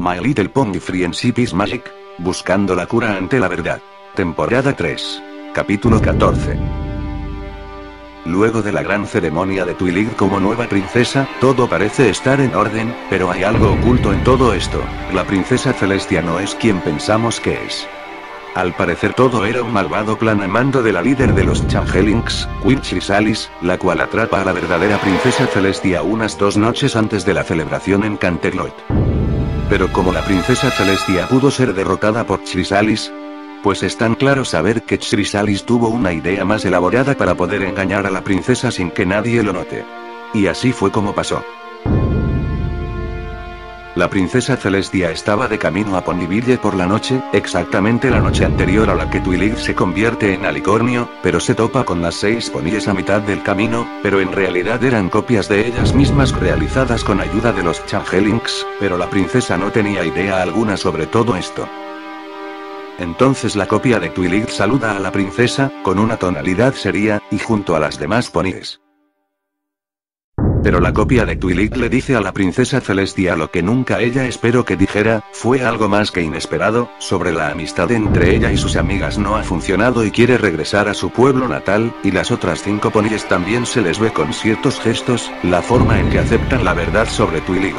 My Little Pony Friendship is Magic, buscando la cura ante la verdad. Temporada 3. Capítulo 14. Luego de la gran ceremonia de Twilight como nueva princesa, todo parece estar en orden, pero hay algo oculto en todo esto. La princesa Celestia no es quien pensamos que es. Al parecer todo era un malvado plan a mando de la líder de los Changelings, Queen Chrysalis, la cual atrapa a la verdadera princesa Celestia unas 2 noches antes de la celebración en Canterlot. Pero como la princesa Celestia pudo ser derrotada por Chrysalis, pues es tan claro saber que Chrysalis tuvo una idea más elaborada para poder engañar a la princesa sin que nadie lo note. Y así fue como pasó. La princesa Celestia estaba de camino a Ponyville por la noche, exactamente la noche anterior a la que Twilight se convierte en alicornio, pero se topa con las 6 ponies a mitad del camino, pero en realidad eran copias de ellas mismas realizadas con ayuda de los Changelings, pero la princesa no tenía idea alguna sobre todo esto. Entonces la copia de Twilight saluda a la princesa, con una tonalidad seria, y junto a las demás ponies. Pero la copia de Twilight le dice a la princesa Celestia lo que nunca ella esperó que dijera, fue algo más que inesperado, sobre la amistad entre ella y sus amigas no ha funcionado y quiere regresar a su pueblo natal, y las otras 5 ponies también se les ve con ciertos gestos, la forma en que aceptan la verdad sobre Twilight.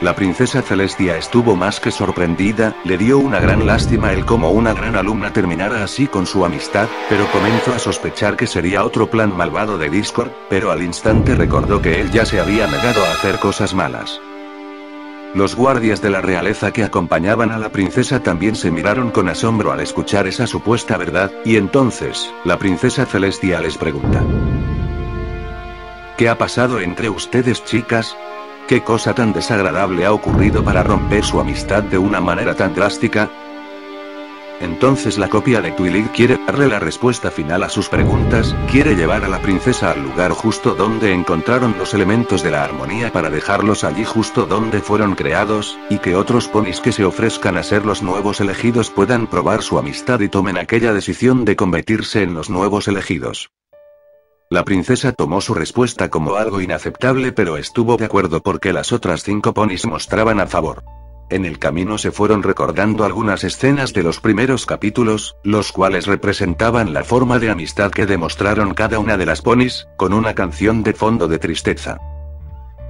La princesa Celestia estuvo más que sorprendida, le dio una gran lástima el cómo una gran alumna terminara así con su amistad, pero comenzó a sospechar que sería otro plan malvado de Discord, pero al instante recordó que él ya se había negado a hacer cosas malas. Los guardias de la realeza que acompañaban a la princesa también se miraron con asombro al escuchar esa supuesta verdad, y entonces, la princesa Celestia les pregunta: ¿qué ha pasado entre ustedes, chicas? ¿Qué cosa tan desagradable ha ocurrido para romper su amistad de una manera tan drástica? Entonces la copia de Twilight quiere darle la respuesta final a sus preguntas, quiere llevar a la princesa al lugar justo donde encontraron los elementos de la armonía para dejarlos allí justo donde fueron creados, y que otros ponis que se ofrezcan a ser los nuevos elegidos puedan probar su amistad y tomen aquella decisión de convertirse en los nuevos elegidos. La princesa tomó su respuesta como algo inaceptable, pero estuvo de acuerdo porque las otras 5 ponis mostraban a favor. En el camino se fueron recordando algunas escenas de los primeros capítulos, los cuales representaban la forma de amistad que demostraron cada una de las ponis, con una canción de fondo de tristeza.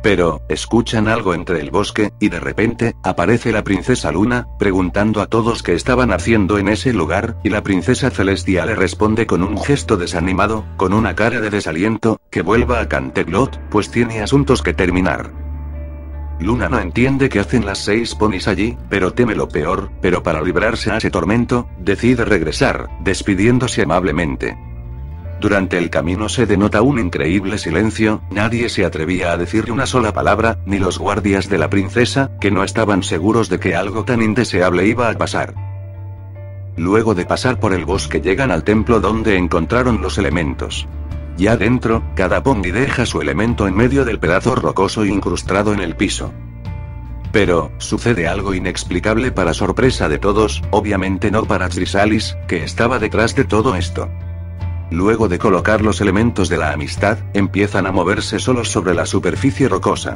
Pero, escuchan algo entre el bosque, y de repente, aparece la princesa Luna, preguntando a todos qué estaban haciendo en ese lugar, y la princesa Celestia le responde con un gesto desanimado, con una cara de desaliento, que vuelva a Canterlot, pues tiene asuntos que terminar. Luna no entiende qué hacen las 6 ponis allí, pero teme lo peor, pero para librarse a ese tormento, decide regresar, despidiéndose amablemente. Durante el camino se denota un increíble silencio, nadie se atrevía a decirle una sola palabra, ni los guardias de la princesa, que no estaban seguros de que algo tan indeseable iba a pasar. Luego de pasar por el bosque llegan al templo donde encontraron los elementos. Ya dentro, cada pony deja su elemento en medio del pedazo rocoso incrustado en el piso. Pero, sucede algo inexplicable para sorpresa de todos, obviamente no para Chrysalis, que estaba detrás de todo esto. Luego de colocar los elementos de la amistad, empiezan a moverse solos sobre la superficie rocosa.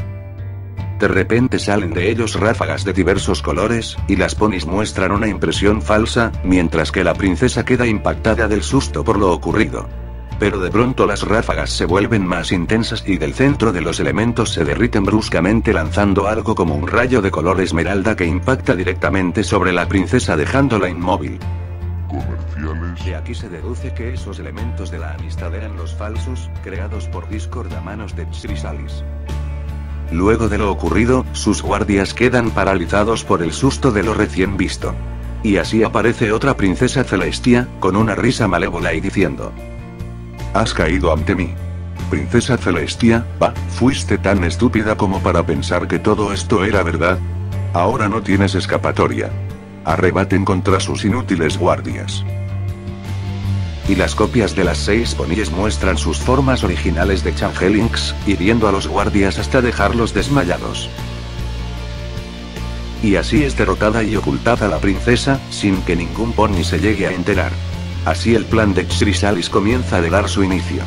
De repente salen de ellos ráfagas de diversos colores, y las ponis muestran una impresión falsa, mientras que la princesa queda impactada del susto por lo ocurrido. Pero de pronto las ráfagas se vuelven más intensas y del centro de los elementos se derriten bruscamente lanzando algo como un rayo de color esmeralda que impacta directamente sobre la princesa dejándola inmóvil. De aquí se deduce que esos elementos de la amistad eran los falsos, creados por Discord a manos de Chrysalis. Luego de lo ocurrido, sus guardias quedan paralizados por el susto de lo recién visto. Y así aparece otra princesa Celestia, con una risa malévola y diciendo: «Has caído ante mí. Princesa Celestia, fuiste tan estúpida como para pensar que todo esto era verdad. Ahora no tienes escapatoria. Arrebaten contra sus inútiles guardias». Y las copias de las 6 ponies muestran sus formas originales de Changelings, hiriendo a los guardias hasta dejarlos desmayados. Y así es derrotada y ocultada la princesa, sin que ningún pony se llegue a enterar. Así el plan de Chrysalis comienza a dar su inicio.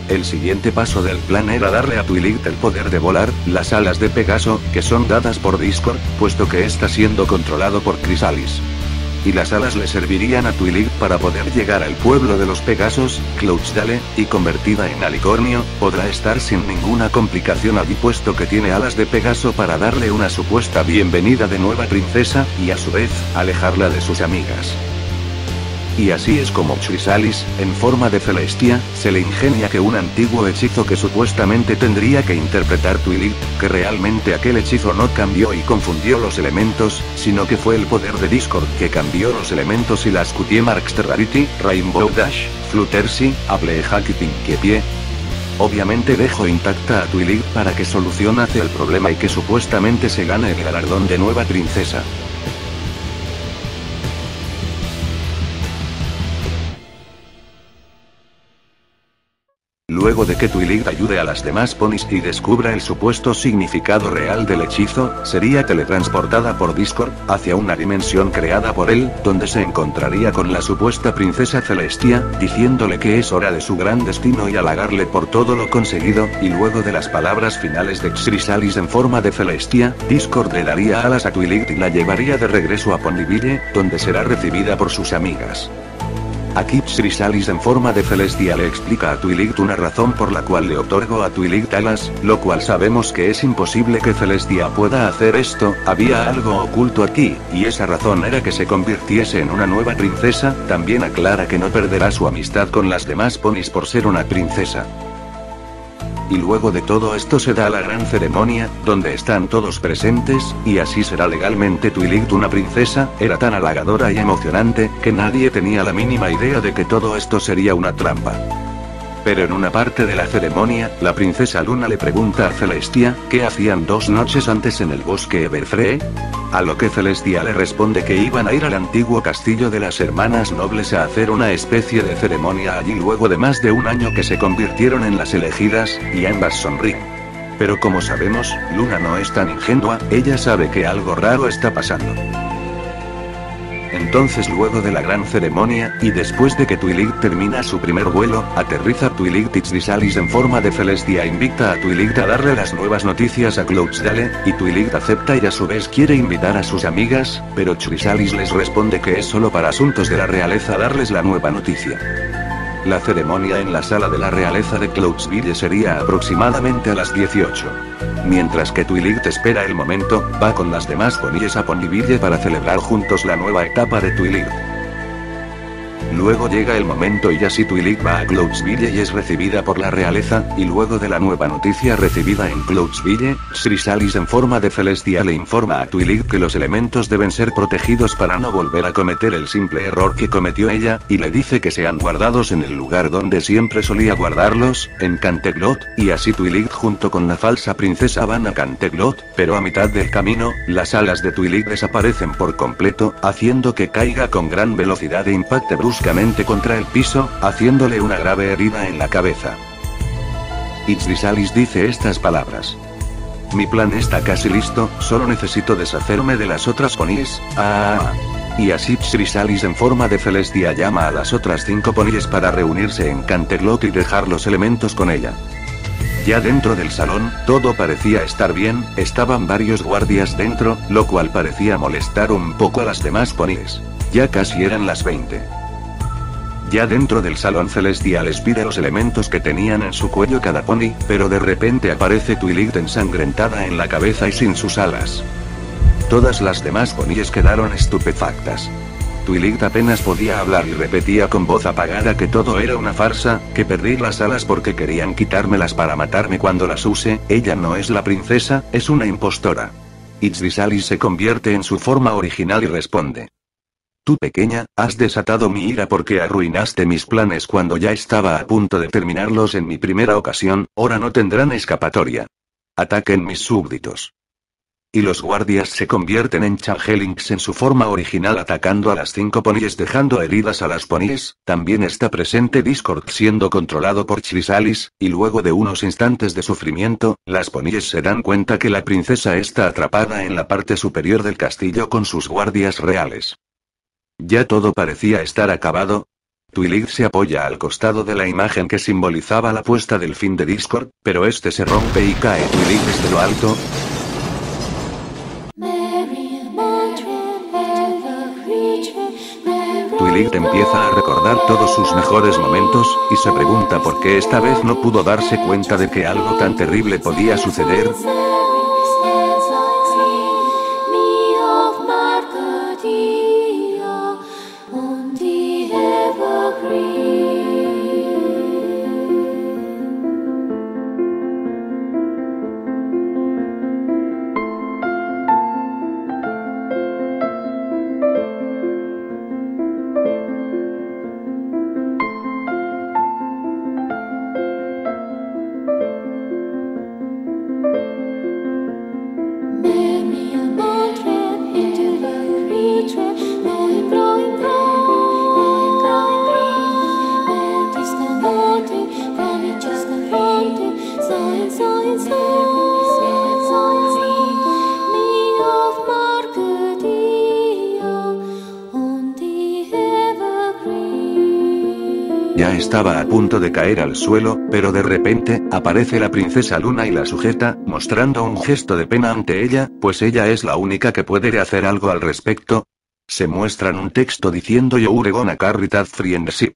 El siguiente paso del plan era darle a Twi'lek el poder de volar, las alas de Pegaso, que son dadas por Discord, puesto que está siendo controlado por Chrysalis. Y las alas le servirían a Twi'lek para poder llegar al pueblo de los Pegasos, Cloudsdale, y convertida en alicornio, podrá estar sin ninguna complicación allí puesto que tiene alas de Pegaso para darle una supuesta bienvenida de nueva princesa, y a su vez, alejarla de sus amigas. Y así es como Chrysalis, en forma de Celestia, se le ingenia que un antiguo hechizo que supuestamente tendría que interpretar Twi'lek, que realmente aquel hechizo no cambió y confundió los elementos, sino que fue el poder de Discord que cambió los elementos y las Cutie Marks de Rarity, Rainbow Dash, Fluttershy, Applejack y Pinkie. Obviamente dejo intacta a Twi'lek para que solucionase el problema y que supuestamente se gane el galardón de nueva princesa. Luego de que Twi'lek ayude a las demás ponis y descubra el supuesto significado real del hechizo, sería teletransportada por Discord, hacia una dimensión creada por él, donde se encontraría con la supuesta princesa Celestia, diciéndole que es hora de su gran destino y halagarle por todo lo conseguido, y luego de las palabras finales de Chrysalis en forma de Celestia, Discord le daría alas a Twi'lek y la llevaría de regreso a Ponyville, donde será recibida por sus amigas. Aquí Chrysalis en forma de Celestia le explica a Twi'lek una razón por la cual le otorgó a Twi'lek alas, lo cual sabemos que es imposible que Celestia pueda hacer esto, había algo oculto aquí, y esa razón era que se convirtiese en una nueva princesa, también aclara que no perderá su amistad con las demás ponis por ser una princesa. Y luego de todo esto se da la gran ceremonia, donde están todos presentes, y así será legalmente Twi'lek una princesa, era tan halagadora y emocionante, que nadie tenía la mínima idea de que todo esto sería una trampa. Pero en una parte de la ceremonia, la princesa Luna le pregunta a Celestia, ¿qué hacían 2 noches antes en el bosque Everfree? A lo que Celestia le responde que iban a ir al antiguo castillo de las hermanas nobles a hacer una especie de ceremonia allí luego de más de un año que se convirtieron en las elegidas, y ambas sonríen. Pero como sabemos, Luna no es tan ingenua, ella sabe que algo raro está pasando. Entonces luego de la gran ceremonia, y después de que Twi'lek termina su primer vuelo, aterriza Twi'lek y Chrysalis en forma de Celestia invita a Twi'lek a darle las nuevas noticias a Cloudsdale, y Twi'lek acepta y a su vez quiere invitar a sus amigas, pero Chrysalis les responde que es solo para asuntos de la realeza darles la nueva noticia. La ceremonia en la sala de la realeza de Cloudsville sería aproximadamente a las 18. Mientras que Twi'lek espera el momento, va con las demás ponis a Ponyville para celebrar juntos la nueva etapa de Twi'lek. Luego llega el momento y así Twi'lek va a Cloudsville y es recibida por la realeza, y luego de la nueva noticia recibida en Cloudsville, Chrysalis en forma de Celestia le informa a Twi'lek que los elementos deben ser protegidos para no volver a cometer el simple error que cometió ella, y le dice que sean guardados en el lugar donde siempre solía guardarlos, en Canterlot, y así Twi'lek junto con la falsa princesa van a Canterlot, pero a mitad del camino, las alas de Twi'lek desaparecen por completo, haciendo que caiga con gran velocidad e impacte bruscamente contra el piso, haciéndole una grave herida en la cabeza. Y Chrysalis dice estas palabras: mi plan está casi listo, solo necesito deshacerme de las otras ponis. Y así Chrysalis en forma de Celestia llama a las otras 5 ponis para reunirse en Canterlot y dejar los elementos con ella. Ya dentro del salón, todo parecía estar bien, estaban varios guardias dentro, lo cual parecía molestar un poco a las demás ponis. Ya casi eran las 20. Ya dentro del salón Celestia les pide los elementos que tenían en su cuello cada pony, pero de repente aparece Twi'lek ensangrentada en la cabeza y sin sus alas. Todas las demás ponis quedaron estupefactas. Twi'lek apenas podía hablar y repetía con voz apagada que todo era una farsa, que perdí las alas porque querían quitármelas para matarme cuando las use, ella no es la princesa, es una impostora. Y Chrysalis se convierte en su forma original y responde: tú pequeña, has desatado mi ira porque arruinaste mis planes cuando ya estaba a punto de terminarlos en mi primera ocasión, ahora no tendrán escapatoria. Ataquen mis súbditos. Y los guardias se convierten en changelings en su forma original atacando a las 5 ponis dejando heridas a las ponis, también está presente Discord siendo controlado por Chrysalis, y luego de unos instantes de sufrimiento, las ponis se dan cuenta que la princesa está atrapada en la parte superior del castillo con sus guardias reales. Ya todo parecía estar acabado. Twilight se apoya al costado de la imagen que simbolizaba la puesta del fin de Discord, pero este se rompe y cae Twilight desde lo alto. Twilight empieza a recordar todos sus mejores momentos, y se pregunta por qué esta vez no pudo darse cuenta de que algo tan terrible podía suceder. Ya estaba a punto de caer al suelo, pero de repente, aparece la princesa Luna y la sujeta, mostrando un gesto de pena ante ella, pues ella es la única que puede hacer algo al respecto. Se muestran un texto diciendo "You're gonna carry that friendship".